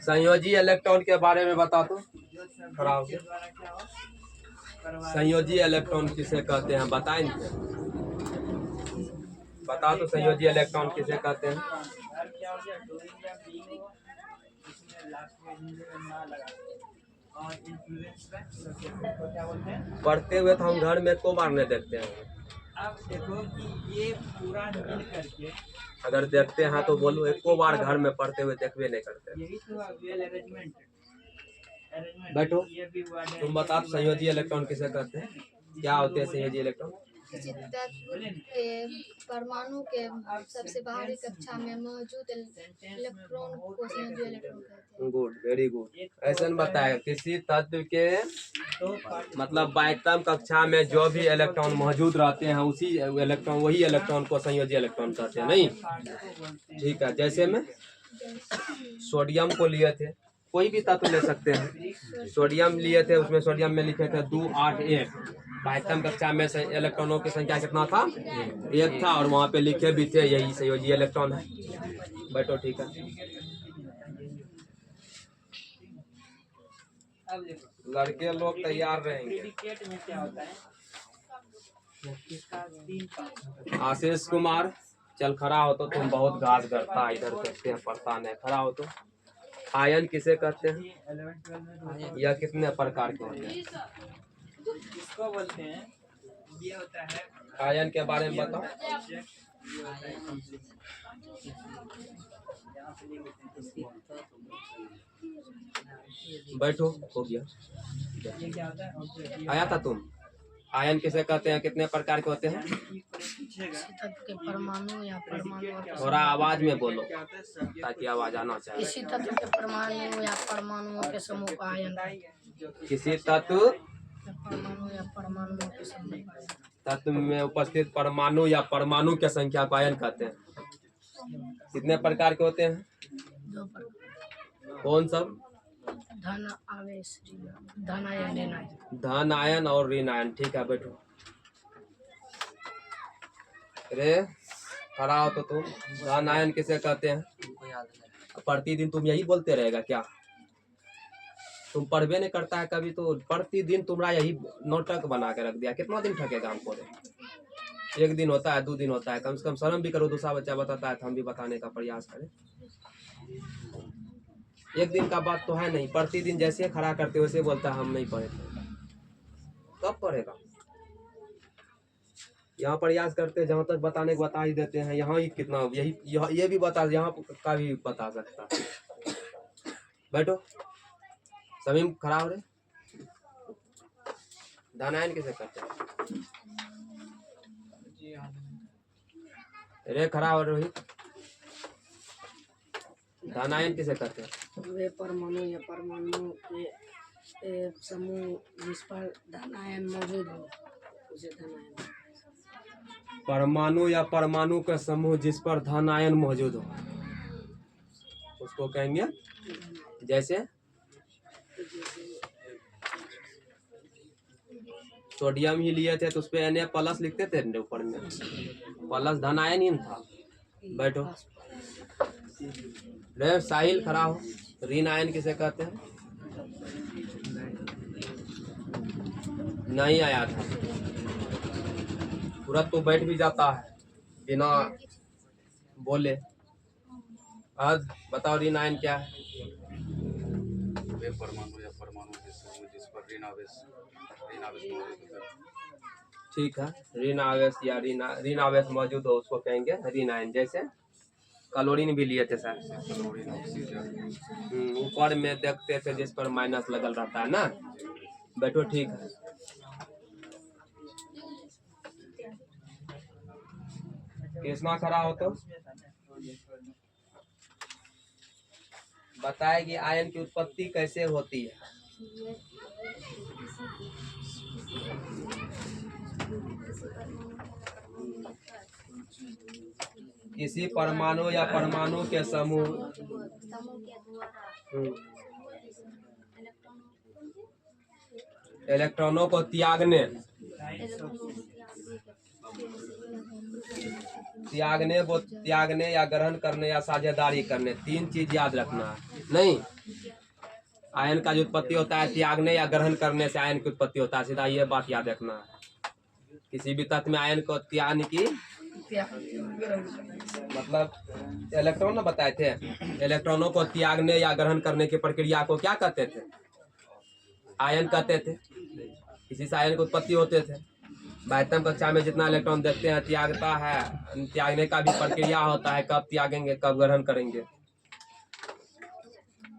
संयोजी इलेक्ट्रॉन के बारे में बता दो। खराब संयोजी इलेक्ट्रॉन किसे कहते हैं बताएंगे? बता दो संयोजी इलेक्ट्रॉन किसे कहते हैं? पढ़ते हुए तो हम घर में को बार नहीं देखते हैं। अब देखो कि ये पूरा मिल करके अगर देखते हैं तो बोलो, एक को बार घर में पढ़ते हुए देखवे नहीं करते। यही तो अरेंजमेंट बैठो, तुम बता दो संयोजी इलेक्ट्रॉन किसे कहते हैं? क्या होते हैं संयोजी इलेक्ट्रॉन? किसी तत्व के परमाणु के सबसे बाहरी कक्षा में मौजूद इलेक्ट्रॉन को संयोजी इलेक्ट्रॉन कहते हैं। Good, very good. ऐसा बताया किसी तत्व के मतलब बाह्यतम कक्षा में जो भी इलेक्ट्रॉन मौजूद रहते हैं उसी इलेक्ट्रॉन वही इलेक्ट्रॉन को संयोजी इलेक्ट्रॉन कहते हैं। नहीं, ठीक है। जैसे में सोडियम को लिए थे, कोई भी तत्व ले सकते हैं। सोडियम लिए थे, उसमें सोडियम में लिखे थे 2 8 1। बाह्यतम कक्षा में इलेक्ट्रॉनों की संख्या कितना था? 1 था, और वहाँ पे लिखे भी थे यही संयोजी इलेक्ट्रॉन है। बैठो, ठीक है। लड़के लोग तैयार रहेंगे। में क्या होता है? आशीष कुमार, चल खड़ा हो तो तुम बहुत घास करता इधर देखते हैं, पढ़ता नहीं। खड़ा हो तो। आयन किसे कहते हैं? यह कितने प्रकार के होते हैं? इसको बोलते हैं, ये होता है आयन के बारे में बताओ। बैठो, हो गया। ये क्या होता है? आया था तुम? आयन किसे कहते हैं? कितने प्रकार के होते हैं? तत्व के परमाणु या परमाणु थोड़ा आवाज में बोलो ताकि आवाज आना चाहिए। किसी तत्व के परमाणु या परमाणुओं के समूह का आयन किसी तत्व परमाणु या परमाणुओं के समूह तत्व में उपस्थित परमाणु या परमाणु की संख्या को आयन कहते हैं। कितने प्रकार के होते हैं? 2 प्रकार। कौन सब? धन आवेश, धन आयन, ऋण आयन। धन आयन और ऋण आयन, ठीक है। बैठो। अरे खड़ा हो तो तुम। धन आयन किसे कहते हैं? प्रतिदिन तुम यही बोलते रहेगा क्या? तुम पढ़वे नहीं करता है कभी? तो प्रतिदिन तुम्हारा यही नोटक बना के रख दिया। कितना दिन ठकेगा हमको? 1 दिन होता है, 2 दिन होता है, कम से कम शर्म भी करो। दूसरा बच्चा बताता है तो हम भी बताने का प्रयास करें। 1 दिन का बात तो है नहीं। प्रतिदिन जैसे खड़ा करते वैसे बोलता है हम नहीं पढ़े थे। कब पढ़ेगा? यहाँ प्रयास करते, जहाँ तक बताने को बता ही देते हैं। यहाँ ही कितना यही ये भी बता, यहाँ का भी बता सकता है। बैठो। समीम खड़ा हो रहे। धनायन किसे कहते हैं? रे खड़ा हो रोहित। धनायन किसे कहते हैं? वे परमाणु या परमाणु के एक समूह जिस पर धन आयन मौजूद हो उसे धन आयन। परमाणु या परमाणु का समूह जिस पर धन आयन मौजूद हो उसको कहेंगे। जैसे सोडियम ही लिए थे तो उस पे Na+ लिखते थे ऊपर में, प्लस धन आयन ही था। बैठो। रे साहिल खड़ा हो। ऋण आयन किसे कहते हैं? नहीं आया था, तुरंत तो बैठ भी जाता है बिना बोले। आज बताओ ऋण आयन क्या है? वे परमाणु या परमाणु के समूह जिस पर ऋण आवेश मौजूद होता है। ठीक है, ऋण आवेश या ऋण आवेश मौजूद हो उसको कहेंगे ऋण आयन। जैसे क्लोरीन भी लिए थे सर, ऊपर में देखते थे जिस पर माइनस लगल रहता है ना। बैठो, ठीक है। कृष्णा खड़ा हो तो बताए कि आयन की उत्पत्ति कैसे होती है। किसी परमाणु या परमाणु के समूह इलेक्ट्रॉनों को त्यागने या ग्रहण करने या साझेदारी करने, 3 चीज याद रखना है। नहीं, आयन का जो उत्पत्ति होता है त्यागने या ग्रहण करने से आयन की उत्पत्ति होता है, सीधा ये बात याद रखना है। किसी भी तत्व में आयन को त्याग की मतलब इलेक्ट्रॉन ना बताए थे, इलेक्ट्रॉनों को त्यागने या ग्रहण करने की प्रक्रिया को क्या कहते थे? आयन कहते थे। इसी से आयन की उत्पत्ति होते थे। बाह्यतम कक्षा में जितना इलेक्ट्रॉन देखते हैं त्यागता है, त्यागने का भी प्रक्रिया होता है, कब त्यागेंगे कब ग्रहण करेंगे।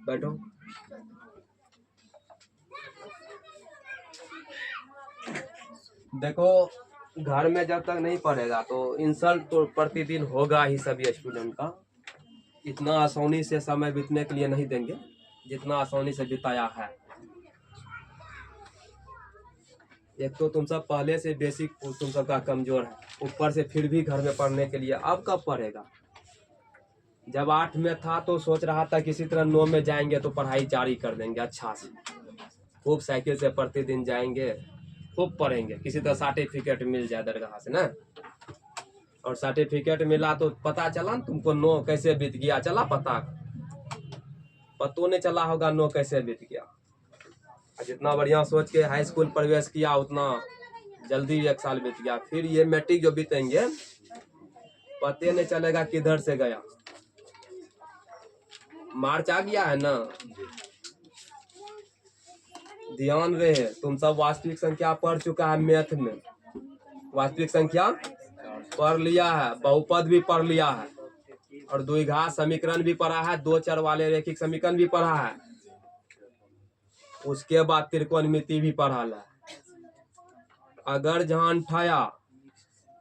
बैठो। देखो घर में जब तक नहीं पढ़ेगा तो इंसल्ट तो प्रतिदिन होगा ही सभी स्टूडेंट का। इतना आसानी से समय बीतने के लिए नहीं देंगे जितना आसानी से बिताया है। एक तो तुम सब पहले से बेसिक तुम सबका कमजोर है, ऊपर से फिर भी घर में पढ़ने के लिए अब कब पढ़ेगा? जब 8 में था तो सोच रहा था किसी तरह 9 में जाएंगे तो पढ़ाई जारी कर देंगे अच्छा से, खूब साइकिल से प्रतिदिन जाएंगे, खूब पढ़ेंगे, किसी तरह सर्टिफिकेट मिल जाए दरगाह से ना। और सर्टिफिकेट मिला तो पता चला ना तुमको 9 कैसे बीत गया, चला पता नहीं चला होगा 9 कैसे बीत गया। जितना बढ़िया सोच के हाई स्कूल प्रवेश किया उतना जल्दी 1 साल बीत गया। फिर ये मैट्रिक जो बीतेंगे पता नहीं चलेगा किधर से गया। मार्च आ गया है ना, ध्यान रहे तुम सब वास्तविक संख्या पढ़ चुका है मैथ में, वास्तविक संख्या पढ़ लिया है, बहुपद भी पढ़ लिया है और द्विघात समीकरण भी पढ़ा है, 2 चर वाले रैखिक समीकरण भी पढ़ा है, उसके बाद त्रिकोणमिति भी पढ़ा है। अगर जहां अंठाया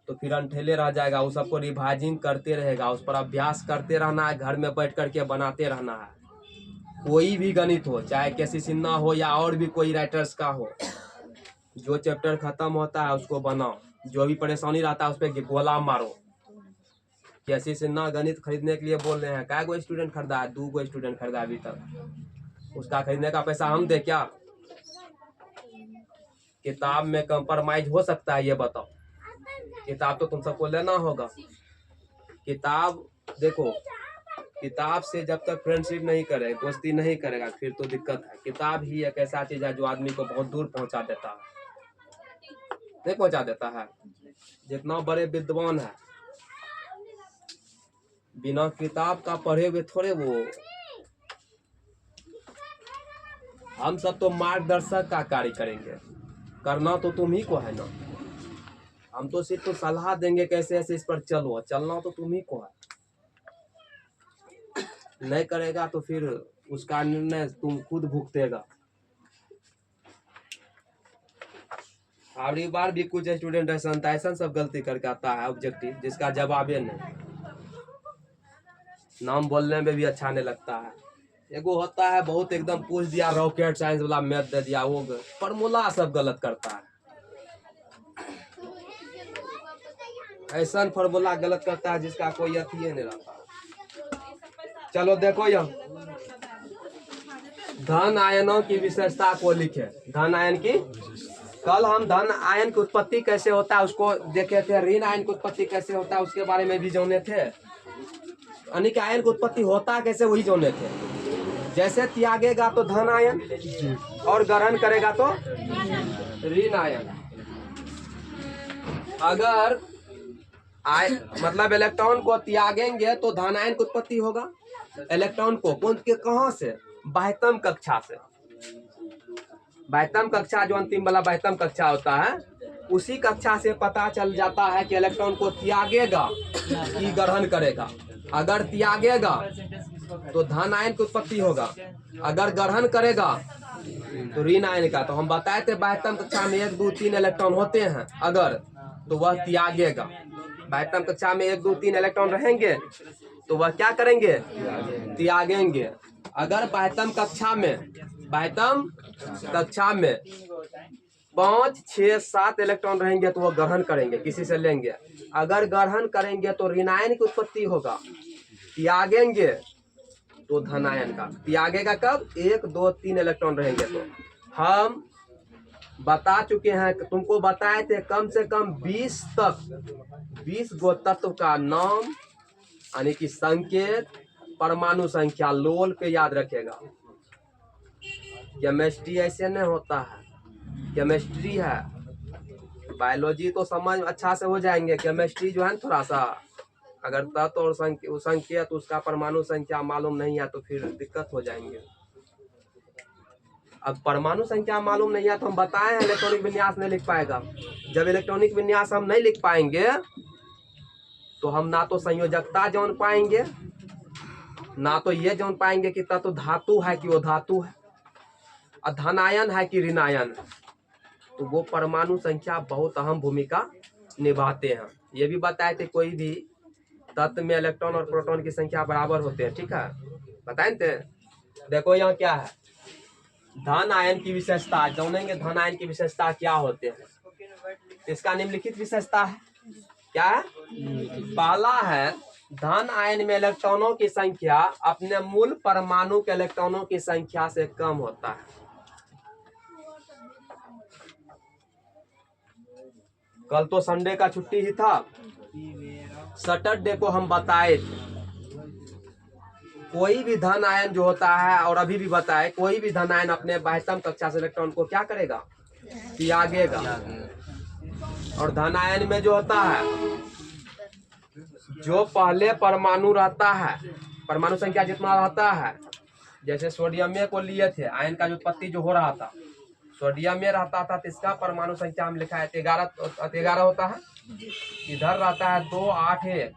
तो फिर अंठेले रह जाएगा, उस सबको रिवाइजिंग करते रहेगा, उस पर अभ्यास करते रहना है, घर में बैठ करके बनाते रहना है। कोई भी गणित हो, चाहे केसी सिन्हा हो या और भी कोई राइटर्स का हो, जो चैप्टर खत्म होता है उसको बनाओ, जो भी परेशानी रहता है उस पर गोला मारो। केसी सिन्हा गणित खरीदने के लिए बोल रहे हैं, कै गो स्टूडेंट खरीदा है? 2 गो स्टूडेंट खरीदा अभी तक। उसका खरीदने का पैसा हम दे क्या? किताब में कंप्रोमाइज हो सकता है? ये बताओ। किताब तो तुम सबको लेना होगा। किताब देखो, किताब से जब तक फ्रेंडशिप नहीं करे, दोस्ती नहीं करेगा, फिर तो दिक्कत है। किताब ही एक ऐसा चीज है जो आदमी को बहुत दूर पहुंचा देता है, नहीं पहुंचा देता है। जितना बड़े विद्वान है बिना किताब का पढ़े हुए थोड़े वो। हम सब तो मार्गदर्शक का कार्य करेंगे, करना तो तुम ही को है ना। हम तो सिर्फ तो सलाह देंगे कैसे ऐसे इस पर चलो, चलना तो तुम ही को है। नहीं करेगा तो फिर उसका निर्णय तुम खुद भुगतेगा। अगली बार भी कुछ स्टूडेंट ऐसा सब गलती करके आता है ऑब्जेक्टिव जिसका जवाब नहीं, नाम बोलने में भी अच्छा नहीं लगता है। एगो होता है बहुत एकदम पूछ दिया, रॉकेट साइंस वाला मैथ दे दिया, वो फॉर्मूला सब गलत करता है। ऐसा फॉर्मूला गलत करता है जिसका कोई अथी नहीं रहता। चलो देखो यहाँ धन आयनों की विशेषता को लिखे। धन आयन की, कल हम धन आयन की उत्पत्ति कैसे होता है उसको देखे थे, ऋण आयन की उत्पत्ति कैसे होता है उसके बारे में भी जाने थे। अनिक आयन की उत्पत्ति होता कैसे वही जाने थे। जैसे त्यागेगा तो धन आयन और ग्रहण करेगा तो ऋण आयन। अगर मतलब इलेक्ट्रॉन को त्यागेंगे तो धन आयन की उत्पत्ति होगा। इलेक्ट्रॉन को कौन के कहां से? बाह्यतम कक्षा से। बाह्यतम कक्षा जो अंतिम वाला बाह्यतम कक्षा होता है उसी कक्षा से पता चल जाता है कि इलेक्ट्रॉन को त्यागेगा कि ग्रहण करेगा। अगर त्यागेगा तो धन आयन की उत्पत्ति होगा, अगर ग्रहण करेगा तो ऋण आयन का। तो हम बताए थे बाह्यतम कक्षा में 1 2 3 इलेक्ट्रॉन होते हैं, अगर तो वह त्यागेगा। बाह्यतम कक्षा में 1 2 3 इलेक्ट्रॉन रहेंगे तो वह क्या करेंगे? त्यागेंगे। अगर बाह्यतम कक्षा में 5 6 7 इलेक्ट्रॉन रहेंगे तो वह ग्रहण करेंगे, किसी से लेंगे। अगर ग्रहण करेंगे तो ऋणायन की उत्पत्ति होगा। त्यागेंगे तो धनायन का। त्यागेगा कब? 1 2 3 इलेक्ट्रॉन रहेंगे तो। हम बता चुके हैं, तुमको बताए थे कम से कम 20 गो तत्व का नाम यानी कि संकेत, परमाणु संख्या लोल पे याद रखेगा। केमिस्ट्री ऐसे नहीं होता है, केमिस्ट्री है, बायोलॉजी तो समझ अच्छा से हो जाएंगे, केमिस्ट्री जो है ना थोड़ा सा, अगर तत्व और संकेत उसका परमाणु संख्या मालूम नहीं है तो फिर दिक्कत हो जाएंगे। अब परमाणु संख्या मालूम नहीं है तो हम बताए हैं इलेक्ट्रॉनिक विन्यास नहीं लिख पाएगा। जब इलेक्ट्रॉनिक विन्यास हम नहीं लिख पाएंगे तो हम ना तो संयोजकता जान पाएंगे, ना तो ये जान पाएंगे कि तत्व धातु है कि वो धातु है, धनायन है कि ऋणायन है। तो वो परमाणु संख्या बहुत अहम भूमिका निभाते हैं। ये भी बताए थे कोई भी तत्व में इलेक्ट्रॉन और प्रोटॉन की संख्या बराबर होते हैं, ठीक है, बताए थे। देखो यहाँ क्या है, धन आयन की विशेषता जानेंगे, धन आयन की विशेषता क्या होते हैं। इसका निम्नलिखित विशेषता है, क्या है, पहला है धन आयन में इलेक्ट्रॉनों की संख्या अपने मूल परमाणु के इलेक्ट्रॉनों की संख्या से कम होता है। कल तो संडे का छुट्टी ही था, सैटरडे को हम बताए थे कोई भी धन आयन जो होता है, और अभी भी बताए, कोई भी धन आयन अपने बाह्यतम कक्षा से इलेक्ट्रॉन को क्या करेगा, त्यागेगा। और धन आयन में जो होता है, जो पहले परमाणु रहता है, परमाणु संख्या जितना रहता है, जैसे सोडियम में को लिए थे, आयन का जो उत्पत्ति जो हो रहा था सोडियम में रहता था, तो इसका परमाणु संख्या हम लिखा है 11 होता है, इधर रहता है 2, 8 है।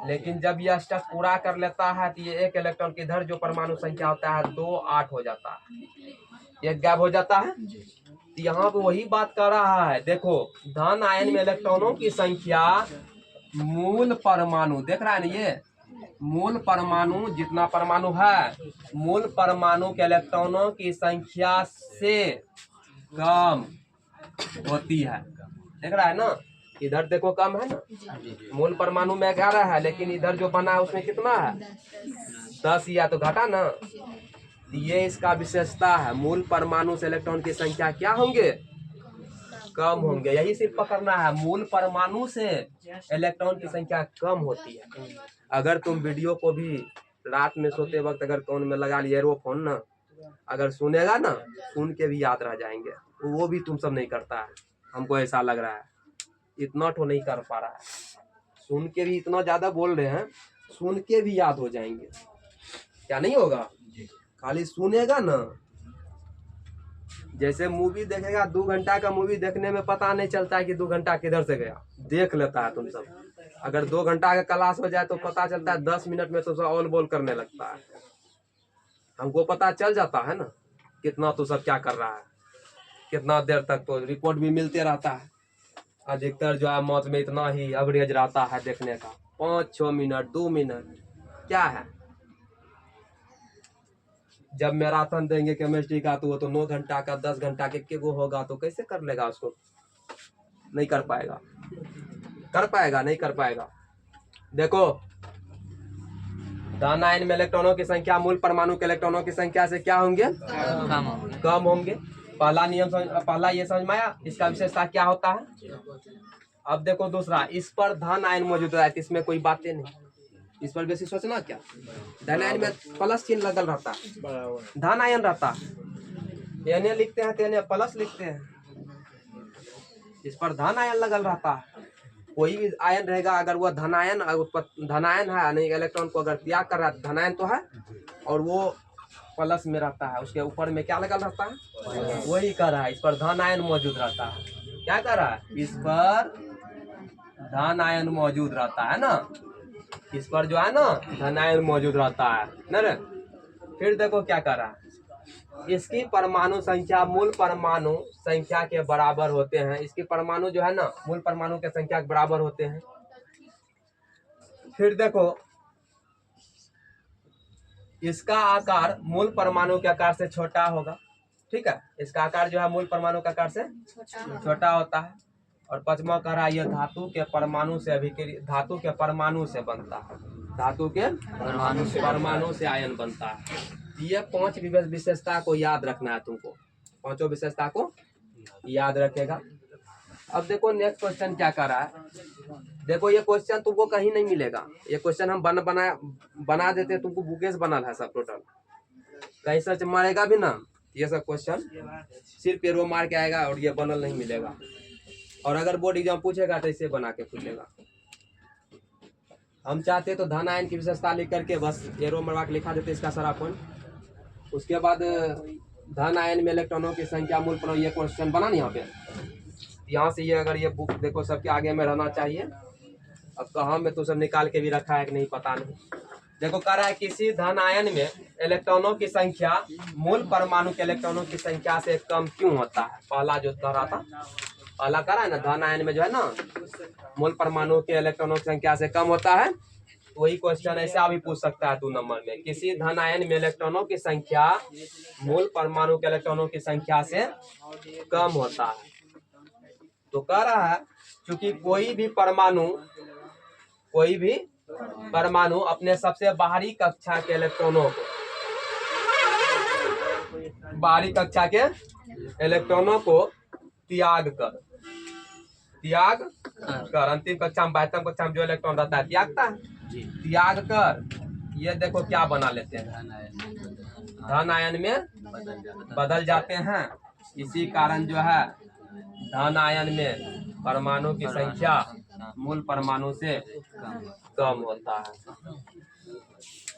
लेकिन जब यह स्टेप पूरा कर लेता है तो ये एक इलेक्ट्रॉन के इधर जो परमाणु संख्या होता है 2, 8 हो जाता है, एक गैप हो जाता है। तो यहाँ पे वही बात कर रहा है, देखो धन आयन में इलेक्ट्रॉनों की संख्या मूल परमाणु, देख रहा है ना, ये मूल परमाणु जितना परमाणु है, मूल परमाणु के इलेक्ट्रॉनों की संख्या से कम होती है, देख रहा है ना, इधर देखो कम है ना, मूल परमाणु में 11 है, लेकिन इधर जो बना है उसमें कितना है, 10, या तो घटा ना। ये इसका विशेषता है, मूल परमाणु से इलेक्ट्रॉन की संख्या क्या होंगे, कम होंगे। यही सिर्फ पकड़ना है, मूल परमाणु से इलेक्ट्रॉन की संख्या कम होती है। अगर तुम वीडियो को भी रात में सोते वक्त अगर कान में लगा लिए एयरफोन ना, अगर सुनेगा ना, सुन के भी याद रह जाएंगे, वो भी तुम सब नहीं करता है, हमको ऐसा लग रहा है, इतना तो नहीं कर पा रहा है, सुन के भी इतना ज्यादा बोल रहे हैं, सुन के भी याद हो जाएंगे, क्या नहीं होगा, खाली सुनेगा ना। जैसे मूवी देखेगा, 2 घंटा का मूवी देखने में पता नहीं चलता है कि 2 घंटा किधर से गया, देख लेता है तुम सब। अगर 2 घंटा का क्लास हो जाए तो पता चलता है 10 मिनट में तो सब ऑल बॉल करने लगता है, हमको पता चल जाता है ना कितना तो सब क्या कर रहा है, कितना देर तक, तो रिपोर्ट भी मिलते रहता है। अधिकतर जो है मौत में इतना ही एवरेज रहता है देखने का, 5-6 मिनट 2 मिनट, क्या है। जब मैराथन देंगे केमिस्ट्री का तो वो तो 9 घंटा का 10 घंटा के वो होगा, तो कैसे कर लेगा उसको, नहीं कर पाएगा, कर पाएगा, नहीं कर पाएगा। देखो धन आयन में इलेक्ट्रॉनों की संख्या मूल परमाणु के इलेक्ट्रॉनों की संख्या से क्या होंगे, कम होंगे। पहला नियम पहला ये समझ में आया, इसका विशेषता क्या होता है। अब देखो दूसरा, इस पर धन आयन मौजूद है, इसमें कोई बातें नहीं, इस पर बेसी सोचना क्या, धन आयन में प्लस चिन्ह लगल रहता है, धन आयन रहता है, एने लिखते हैं तो एने प्लस लिखते हैं, इस पर धन आयन लगल रहता है। कोई भी आयन रहेगा, अगर वह धनायन है, नहीं इलेक्ट्रॉन को अगर त्याग कर रहा है, धनायन तो है, और वो प्लस में रहता है, उसके ऊपर में क्या लगल रहता है, वही कर रहा है, इस पर धन आयन मौजूद रहता है। क्या कर रहा है, इस पर धन आयन मौजूद रहता है ना, इस पर जो है ना धन आयन मौजूद रहता है ना रे। फिर देखो क्या कर रहा है, इसकी परमाणु संख्या मूल परमाणु संख्या के बराबर होते हैं, इसकी परमाणु जो है ना मूल परमाणु के संख्या के बराबर होते हैं। फिर देखो इसका आकार मूल परमाणु के आकार से छोटा होगा, ठीक है, इसका आकार जो है मूल परमाणु के आकार से छोटा होता है। और 5वां कह रहा है यह धातु के परमाणु से धातु के परमाणु से बनता है, धातु के परमाणु से आयन बनता है। ये 5 विशेषता को याद रखना है तुमको, 5 विशेषता को याद रखेगा। अब देखो नेक्स्ट क्वेश्चन क्या कर रहा है, देखो ये क्वेश्चन तुमको कहीं नहीं मिलेगा, ये क्वेश्चन हम बना देते, तुमको बुकेस बनल है सब टोटल, कहीं सर्च मारेगा भी ना ये सब क्वेश्चन सिर्फ एरो मार के आएगा और ये बनल नहीं मिलेगा। और अगर बोर्ड एग्जाम पूछेगा तो इसे बना के पूछेगा। हम चाहते तो धन आयन की विशेषता लिख करके बस एरो मरवा के लिखा देते इसका सारा पॉइंट। उसके बाद धन आयन में इलेक्ट्रॉनों की संख्या मूल पर, ये क्वेश्चन बना नहीं यहाँ पे। यहाँ से ये अगर ये बुक देखो सबके आगे में रहना चाहिए। अब कहाँ में तो सब निकाल के भी रखा है कि नहीं पता नहीं। देखो कह रहा है किसी धन आयन में इलेक्ट्रॉनों की संख्या मूल परमाणु के इलेक्ट्रॉनों की संख्या से कम क्यों होता है। पहला जो कह रहा था, पहला कह रहा है ना धन आयन में जो है ना मूल परमाणु के इलेक्ट्रॉनों की संख्या से कम होता है। वही क्वेश्चन ऐसा भी पूछ सकता है 2 नंबर में, किसी धन आयन में इलेक्ट्रॉनों की संख्या मूल परमाणु के इलेक्ट्रॉनों की संख्या से कम होता है। तो कह रहा है क्योंकि कोई भी परमाणु अपने सबसे बाहरी कक्षा के इलेक्ट्रॉनों को, बाहरी कक्षा के इलेक्ट्रॉनों को त्याग कर अंतिम कक्षा में बाह्यतम कक्षा में जो इलेक्ट्रॉन रहता है त्यागता है, त्याग कर ये देखो क्या बना लेते हैं, धन आयन में बदल जाते हैं। इसी कारण जो है धन आयन में परमाणु की संख्या मूल परमाणु से कम होता है।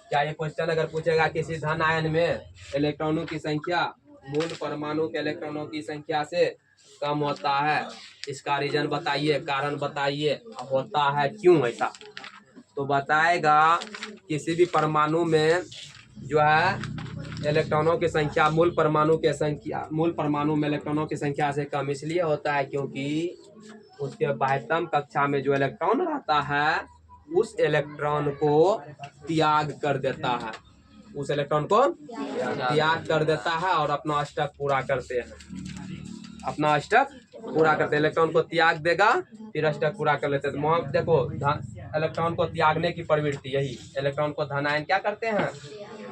क्या ये क्वेश्चन अगर पूछेगा किसी धन आयन में इलेक्ट्रॉनों की संख्या मूल परमाणु के इलेक्ट्रॉनों की संख्या से कम होता है, इसका रीजन बताइए, कारण बताइए, होता है क्यों ऐसा। तो बताएगा किसी भी परमाणु में जो है इलेक्ट्रॉनों की संख्या मूल परमाणु में इलेक्ट्रॉनों की संख्या से कम इसलिए होता है क्योंकि उसके बाह्यतम कक्षा में जो इलेक्ट्रॉन रहता है उस इलेक्ट्रॉन को त्याग कर देता है, उस इलेक्ट्रॉन को त्याग कर देता है और अपना अष्टक पूरा करते हैं, अपना अष्टक पूरा करते हैं। इलेक्ट्रॉन को त्याग देगा फिर अष्टक पूरा कर लेते हैं। तो देखो इलेक्ट्रॉन को त्यागने की प्रवृत्ति, यही इलेक्ट्रॉन को धन आयन क्या करते हैं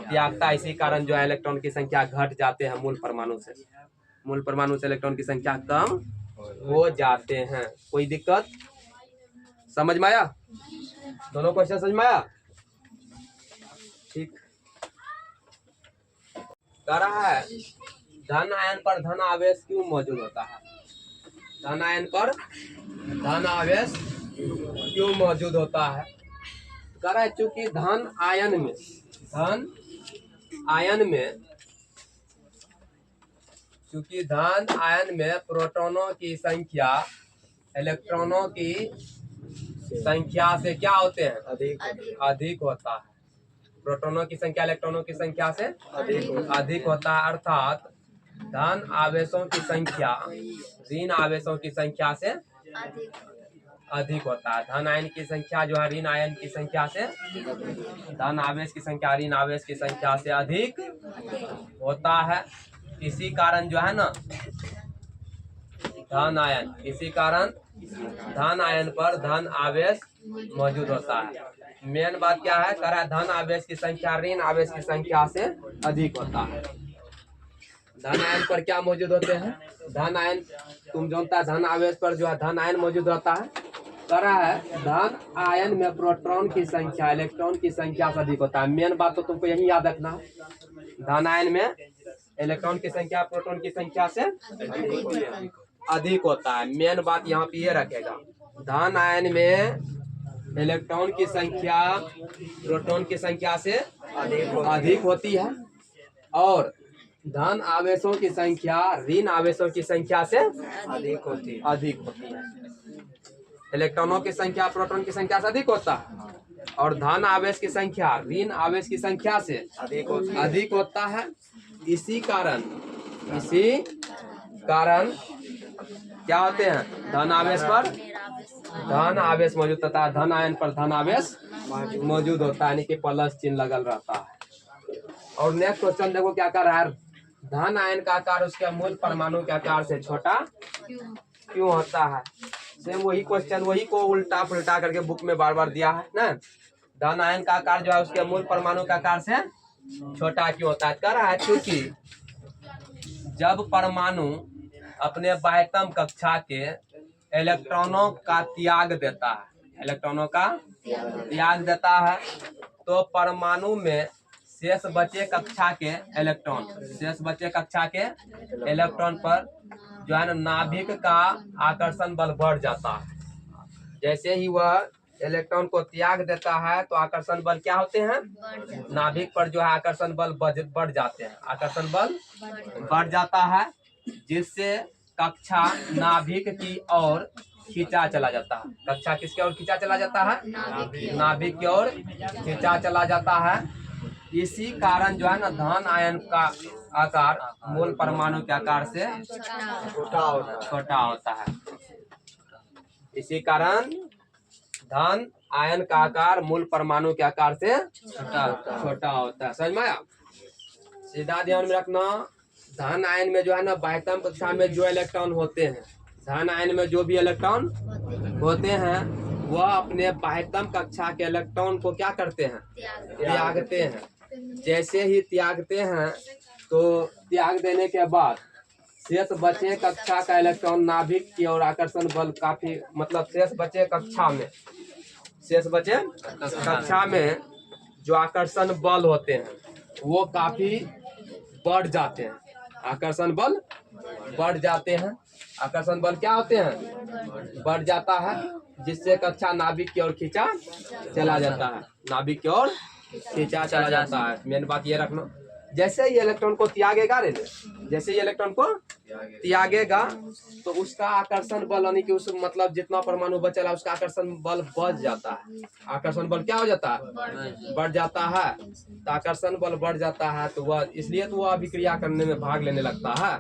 त्यागता। इसी कारण जो है इलेक्ट्रॉन की संख्या घट जाते हैं मूल परमाणु से इलेक्ट्रॉन की संख्या कम हो जाते हैं। कोई दिक्कत समझ में आया? दोनों क्वेश्चन समझ में आया? ठीक। कह रहा है धन आयन पर धन आवेश क्यों मौजूद होता है, धन आयन पर धन आवेश क्यों मौजूद होता है। कह रहा है चूंकि धन आयन में प्रोटॉनों की संख्या इलेक्ट्रॉनों की संख्या से क्या होते हैं अधिक होता है। प्रोटॉनों की संख्या इलेक्ट्रॉनों की संख्या से अधिक होता है, अर्थात धन आवेशों की संख्या ऋण आवेशों की संख्या से अधिक होता है। धन आयन की संख्या जो है ऋण आयन की संख्या से, धन आवेश की संख्या ऋण आवेश की संख्या से अधिक होता है। इसी कारण जो है ना इसी कारण धन आयन पर धन आवेश मौजूद होता है। मेन बात क्या है, कह रहा है धन आवेश की संख्या ऋण आवेश की संख्या से अधिक होता है। धन आयन पर क्या मौजूद होते हैं, धन आयन तुम जानता है धन आवेश पर जो है धन आयन मौजूद रहता है। कह रहा है धन आयन में प्रोटॉन की संख्या इलेक्ट्रॉन की संख्या से अधिक होता है। मेन बात तो तुमको यही याद रखना है, धन आयन में इलेक्ट्रॉन की संख्या प्रोटॉन की संख्या से अधिक होता है। मेन बात यहाँ पे ये रखेगा, धन आयन में इलेक्ट्रॉन की संख्या प्रोटॉन की संख्या से अधिक होती है और धन आवेशों की संख्या ऋण आवेशों की संख्या से अधिक होती है। इलेक्ट्रॉनों की संख्या प्रोटॉन की संख्या से अधिक होता है और धन आवेश की संख्या ऋण आवेश की संख्या से अधिक होता है। इसी कारण क्या होते हैं, धन आवेश पर धन आवेश मौजूद होता है, धन आयन पर धन आवेश मौजूद होता है, यानी कि प्लस चिन्ह लगल रहता है। और नेक्स्ट क्वेश्चन देखो क्या कर रहा है, धन आयन का आकार उसके मूल परमाणु के आकार से छोटा क्यों होता है। सेम वही क्वेश्चन, वही को उल्टा पुल्टा करके बुक में बार बार दिया है ना। धन आयन का आकार जो है उसके मूल परमाणु के आकार से छोटा क्यों होता है। कह रहा है क्योंकि जब परमाणु अपने बाह्यतम कक्षा के इलेक्ट्रॉनों का त्याग देता है तो परमाणु में शेष बचे कक्षा के इलेक्ट्रॉन, शेष बचे कक्षा के इलेक्ट्रॉन पर जो है ना नाभिक का आकर्षण बल बढ़ जाता है। जैसे ही वह इलेक्ट्रॉन को त्याग देता है तो आकर्षण बल क्या होते हैं, नाभिक पर जो है आकर्षण बल बढ़ जाते हैं, आकर्षण बल बढ़ जाता है, जिससे कक्षा नाभिक की ओर खींचा चला जाता है। कक्षा किसके ओर खींचा चला जाता है, नाभिक की ओर खींचा चला जाता है। इसी कारण जो है ना धन आयन का आकार मूल परमाणु के आकार से छोटा होता है। इसी कारण धन आयन का आकार मूल परमाणु के आकार से छोटा होता है। समझ में आया? सीधा ध्यान में रखना, धन आयन में जो है ना बाह्यतम कक्षा में जो इलेक्ट्रॉन होते हैं, धन आयन में जो भी इलेक्ट्रॉन होते हैं वह अपने बाह्यतम कक्षा के इलेक्ट्रॉन को क्या करते हैं, त्यागते हैं। जैसे ही त्यागते हैं तो त्याग देने के बाद शेष बचे कक्षा का इलेक्ट्रॉन नाभिक की ओर आकर्षण बल काफी, मतलब शेष बचे कक्षा में, शेष बचे कक्षा में जो आकर्षण बल होते हैं वो काफी बढ़ जाते हैं, आकर्षण बल बढ़ जाते हैं। आकर्षण बल क्या होते हैं, बढ़ जाता है, जिससे कक्षा नाभिक की ओर खींचा चला जाता है, नाभिक की ओर खींचा चला जाता है। मेन बात ये रखना, जैसे ही इलेक्ट्रॉन को त्यागेगा रे, जैसे ही इलेक्ट्रॉन को त्यागेगा तो उसका आकर्षण बल यानी कि उस मतलब जितना परमाणु बचेगा उसका आकर्षण बल बढ़ जाता है। आकर्षण बल क्या हो जाता है, बढ़ जाता है। तो आकर्षण बल बढ़ जाता है तो वह इसलिए तो वह अभिक्रिया करने में भाग लेने लगता है।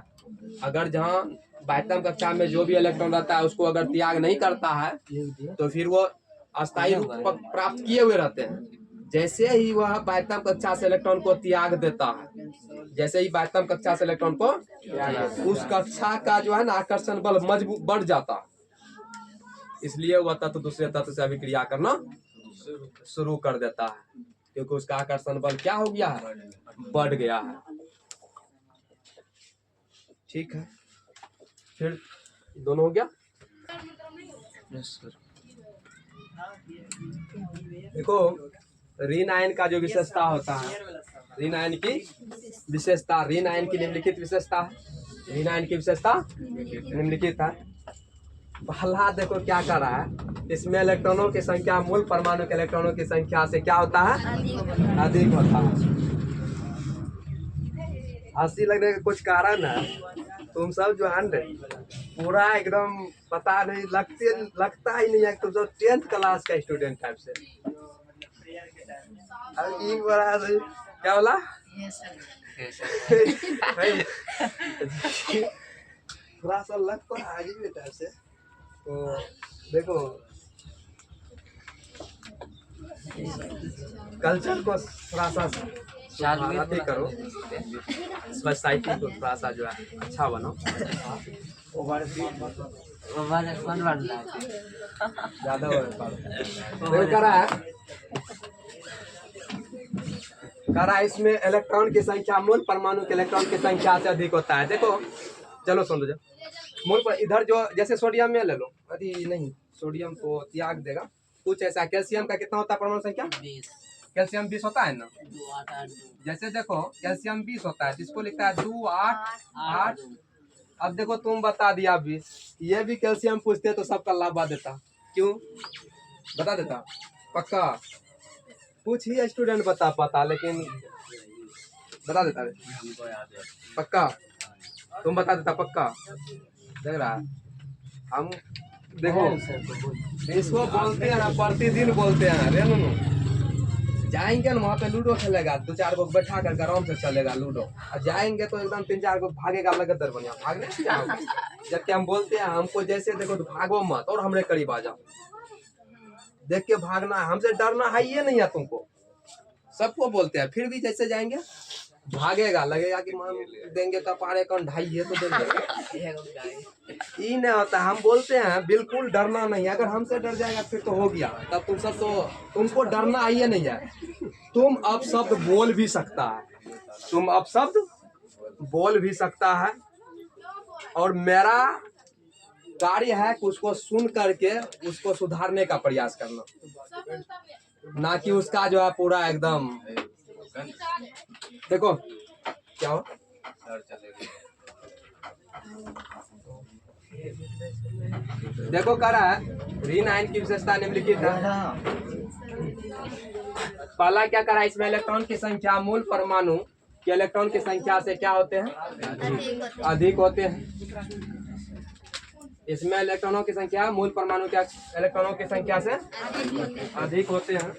अगर जहाँ बाह्यतम कक्षा में जो भी इलेक्ट्रॉन रहता है उसको अगर त्याग नहीं करता है तो फिर वो अस्थायी रूप प्राप्त किए हुए रहते हैं। जैसे ही वह बाह्यतम कक्षा से इलेक्ट्रॉन को त्याग देता है, जैसे ही बाह्यतम कक्षा से इलेक्ट्रॉन को उस कक्षा का जो है ना आकर्षण बल मजबूत बढ़ जाता है। इसलिए वह तत्व दूसरे तत्व से अभिक्रिया करना शुरू कर देता है, क्योंकि उसका आकर्षण बल क्या हो गया है, बढ़ गया है। ठीक है, फिर दोनों हो गया। देखो ऋण आयन का जो विशेषता होता है, ऋण आयन की विशेषता, ऋण आयन की निम्नलिखित विशेषता है। ऋण आयन की विशेषता निम्नलिखित है। पहला देखो क्या कर रहा है, इसमें इलेक्ट्रॉनों की संख्या मूल परमाणु के इलेक्ट्रॉनों की संख्या से क्या होता है, अधिक होता है। हंसी लगने का कुछ कारण है, तुम सब जो है पूरा एकदम पता नहीं लगता ही नहीं है, तुम सब 10th क्लास का स्टूडेंट टाइप से। अब एक बड़ा क्या बोला, थोड़ा सा लग तो आगे टाइप से। तो देखो कल्चर को थोड़ा सा अति करो, सोसाइटी को थोड़ा सा जो है अच्छा बनाओ। ज्यादा करा इसमें इलेक्ट्रॉन की संख्या मूल परमाणु के इलेक्ट्रॉन की संख्या से अधिक होता है। देखो चलो सुन लो, मूल पर इधर जो जैसे सोडियम में ले लो, अरे नहीं सोडियम तो त्याग देगा, कुछ ऐसा। कैल्शियम का कितना होता है परमाणु संख्या, कैल्शियम 20 होता है ना। जैसे देखो कैल्शियम 20 होता है, जिसको लिखता है 2 8 8। अब देखो तुम बता दिया 20, ये भी कैल्शियम पूछते तो सबका लाभ देता, क्यों बता देता पक्का। कुछ ही स्टूडेंट बता पाता, लेकिन बता देता पक्का, तुम बता देता पक्का। देख रहा हम देखो इसको बोलते हैं ना, प्रतिदिन बोलते हैं रे नुनू। जाएंगे ना वहाँ पे लूडो खेलेगा, 2-4 को बैठा कर आराम से चलेगा लूडो, और जाएंगे तो एकदम 3-4 को भागेगा लगातार बढ़िया भागने से जाओगे। जबकि हम बोलते हैं हमको जैसे देखो तो भागो मत और हमरे करीब आ जाओ, देख के भागना है, हमसे डरना है ये नहीं है तुमको, सबको बोलते हैं। फिर भी जैसे जाएंगे भागेगा, लगेगा कि मान देंगे तो पारे कौन ढाई तो देंगे। ये नहीं होता, हम बोलते हैं बिल्कुल डरना नहीं है। अगर हमसे डर जाएगा फिर तो हो गया, तब तुम सब तो तुमको डरना ही नहीं है। तुम अब शब्द बोल भी सकता है, तुम अब शब्द बोल भी सकता है, और मेरा कार्य है कि उसको सुन करके उसको सुधारने का प्रयास करना, ना कि उसका जो है पूरा एकदम देखो क्या हो, सर चलेगा। देखो कह रहा है ऋण आयन की विशेषता निम्नलिखित है। पहला क्या करा, इसमें इलेक्ट्रॉन की संख्या मूल परमाणु के इलेक्ट्रॉन की संख्या से क्या होते हैं, अधिक होते हैं। इसमें इलेक्ट्रॉनों की संख्या मूल परमाणु के इलेक्ट्रॉनों की संख्या से अधिक होते हैं।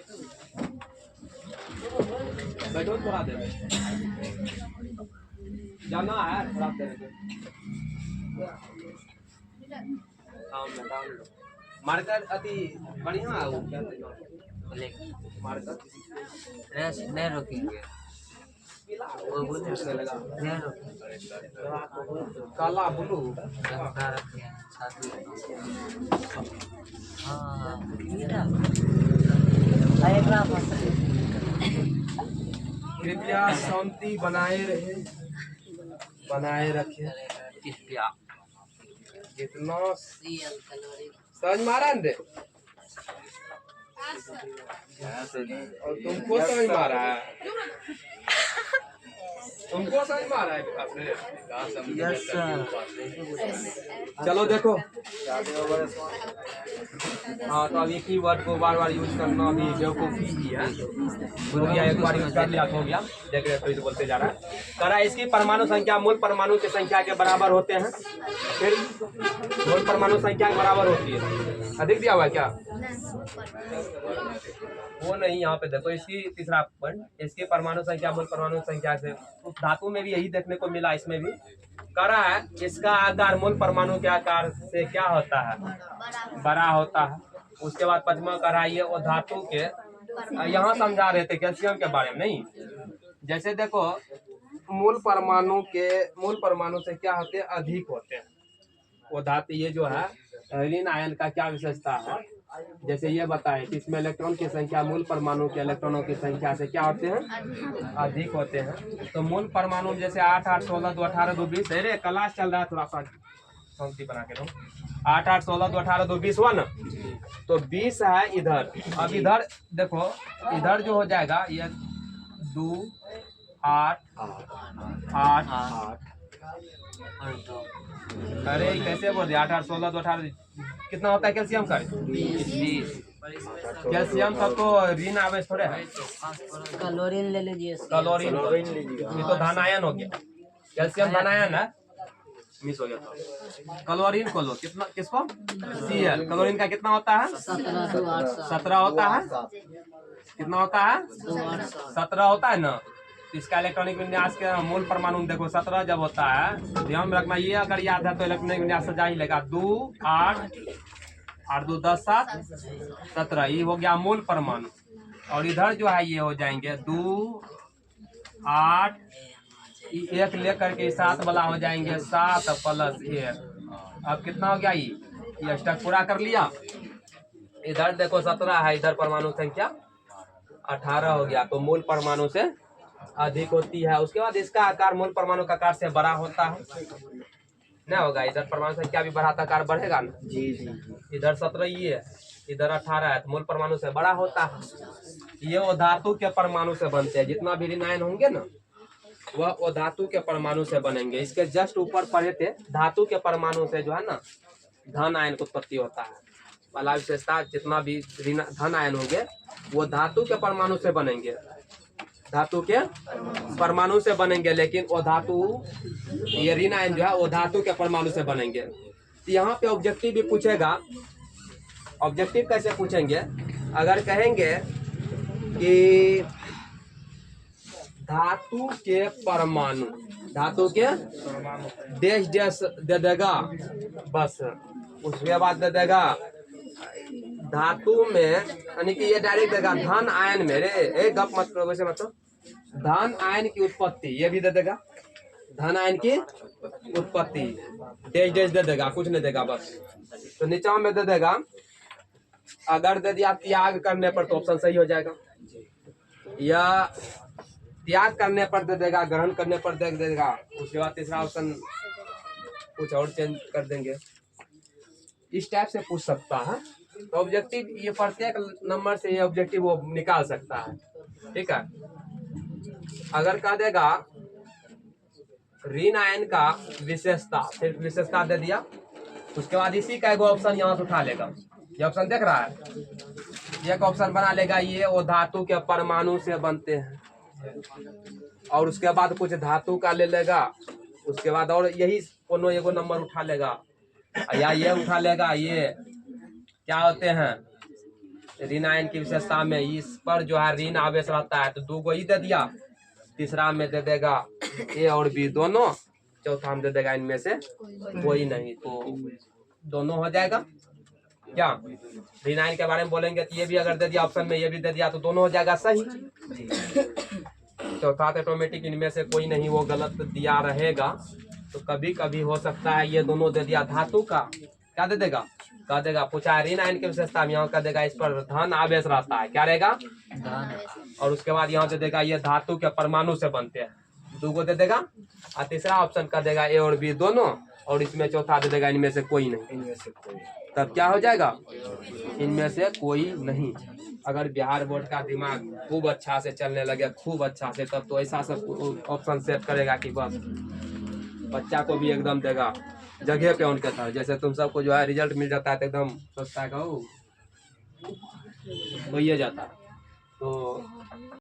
बैठो थोड़ा देर जाना है, थोड़ा देर मार्कर अति बढ़िया है वो, क्या मार्कर नहीं रोकेंगे, वो बोलने लगा नहीं रोकेंगे। काला ब्लू कृपया शांति बनाए रखे। इतना समझ मारा न दे, और तुमको समझ मारा है, तुमको समझ मारा है चलो देखो। हाँ तो अब एक ही वर्ड को बार बार यूज करना अभी बेवकूफी ही है। हो गया, एक बार यूज कर लिया तो हो गया। देख रहे तो बोलते जा रहा है। करा इसकी परमाणु संख्या मूल परमाणु की संख्या के बराबर होते हैं। फिर मूल परमाणु संख्या के बराबर होती है। अधिक दिया हुआ है क्या, वो नहीं, यहाँ पे देखो इसकी तीसरा पॉइंट, इसकी परमाणु संख्या मूल परमाणु संख्या से। धातु में भी यही देखने को मिला, इसमें भी करा है इसका आकार मूल परमाणु के आकार से क्या होता है, बड़ा होता है। उसके बाद पचमा करा ये वो धातु के, यहाँ समझा रहे थे कैल्शियम के बारे में, नहीं जैसे देखो मूल परमाणु से क्या होते हैं, अधिक होते हैं वो धातु। ये जो है ऋण आयन का क्या विशेषता है, जैसे ये बताएं कि इसमें इलेक्ट्रॉन की संख्या मूल परमाणु के इलेक्ट्रॉनों की संख्या से क्या होते हैं, अधिक होते हैं। तो मूल परमाणु में जैसे 8 8 16 2 18 2 20, अरे क्लास चल रहा है, थोड़ा सा शांति बना के दो। 8 8 16 2 18 2 20 हुआ ना, तो 20 है इधर। अब इधर देखो, इधर जो हो जाएगा ये 2 8 8 अरे कैसे बोल दिया, 8 8 16 2 18 कितना होता है कैल्शियम का, 20। कैल्शियम का तो ऋण आवेश थोड़े है, क्लोरीन ले लीजिए, क्लोरीन ये तो धन आयन हो गया। कैल्शियम धन आयन है, मिस हो गया तो क्लोरीन को लो, कितना किसको, Cl। क्लोरीन का कितना होता है, 17 होता है। कितना होता है, 17 होता है ना। इसका इलेक्ट्रॉनिक विन्यास के मूल परमाणु देखो 17 जब होता है, ध्यान में रखना, ये अगर याद है तो इलेक्ट्रॉनिक विन्यास सजा ही लेगा। 2 8 8 2 10 7 17, ये हो गया मूल परमाणु। और इधर जो है ये हो जाएंगे 2 8 1 लेकर के 7 वाला हो जाएंगे 7 + 1। अब कितना हो गया, ये स्टक पूरा कर लिया। इधर देखो 17 है, इधर परमाणु संख्या 18 हो गया, तो मूल परमाणु से अधिक होती है। उसके बाद इसका आकार मूल परमाणु का आकार से बड़ा होता है, ना होगा। इधर परमाणु संख्या भी बढ़ाता आकार बढ़ेगा ना, जी जी। इधर 17 ये है, इधर 18 है, तो मूल परमाणु से बड़ा होता है। ये वो धातु के परमाणु से बनते हैं, जितना भी ऋण आयन होंगे ना वह वो धातु के परमाणु से बनेंगे। इसके जस्ट ऊपर पढ़े थे, धातु के परमाणु से जो है ना धन आयन की उत्पत्ति होता है। पहला विशेषता, जितना भी धन आयन होंगे वो धातु के परमाणु से बनेंगे, धातु के परमाणु से बनेंगे। लेकिन वो धातु, ये ऋण आयन जो है वो धातु के परमाणु से बनेंगे। तो यहाँ पे ऑब्जेक्टिव भी पूछेगा। ऑब्जेक्टिव कैसे पूछेंगे, अगर कहेंगे कि धातु के परमाणु, धातु के डैश डैश दे देगा, बस उसके बाद दे देगा धातु में, यानी कि ये डायरेक्ट देगा धन आयन में। रे एक गप मत करो वैसे, मतलब धन आयन की उत्पत्ति ये भी दे देगा, धन आयन की उत्पत्ति डैश डैश दे देगा, कुछ नहीं देगा बस। तो नीचा में दे देगा, अगर दे दिया त्याग करने पर तो ऑप्शन सही हो जाएगा, या त्याग करने पर दे देगा, ग्रहण करने पर दे देगा। उसके बाद तीसरा ऑप्शन कुछ और चेंज कर देंगे। इस टाइप से पूछ सकता है। तो ऑब्जेक्टिव ये प्रत्येक नंबर से ये ऑब्जेक्टिव वो निकाल सकता है, ठीक है। अगर कह देगा ऋण आयन का विशेषता, सिर्फ विशेषता दे दिया, उसके बाद इसी का एक ऑप्शन यहाँ से उठा लेगा। ये ऑप्शन देख रहा है, एक ऑप्शन बना लेगा ये वो धातु के परमाणु से बनते हैं, और उसके बाद कुछ धातु का ले लेगा, उसके बाद और यही कोनो एगो नंबर उठा लेगा, या ये उठा लेगा ये क्या होते हैं ऋण आयन की विशेषता में इस पर जो है ऋण आवेश रहता है, तो 2 गो ही दे दिया, तीसरा में दे देगा ए और बी दोनों, चौथा में दे देगा इनमें से कोई नहीं, तो दोनों हो जाएगा। क्या ऋण आयन के बारे में बोलेंगे तो ये भी अगर दे दिया ऑप्शन में, ये भी दे दिया, तो दोनों हो जाएगा सही। चौथा तो ऑटोमेटिक इनमें से कोई नहीं वो गलत दिया रहेगा। तो कभी कभी हो सकता है ये दोनों दे दिया धातु का, क्या दे देगा, कह देगा पूछा ऋण आयन की विशेषता में, यहाँ कह देगा इस पर धन आवेश रहता है, क्या रहेगा, और उसके बाद यहाँ दे देगा ये धातु के परमाणु से बनते हैं, 2 गो दे देगा, और तीसरा ऑप्शन कर देगा ए और बी दोनों, और इसमें चौथा दे देगा इनमें से कोई नहीं, इनमें से कोई, तब क्या हो जाएगा, इनमें से कोई नहीं। अगर बिहार बोर्ड का दिमाग खूब अच्छा से चलने लगे, खूब अच्छा से, तब तो ऐसा सब ऑप्शन सेट करेगा कि बस बच्चा को भी एकदम देगा जगह पे उनके साथ। जैसे तुम सबको जो है रिजल्ट मिल जाता है तो एकदम सोचता है हो ये जाता है। तो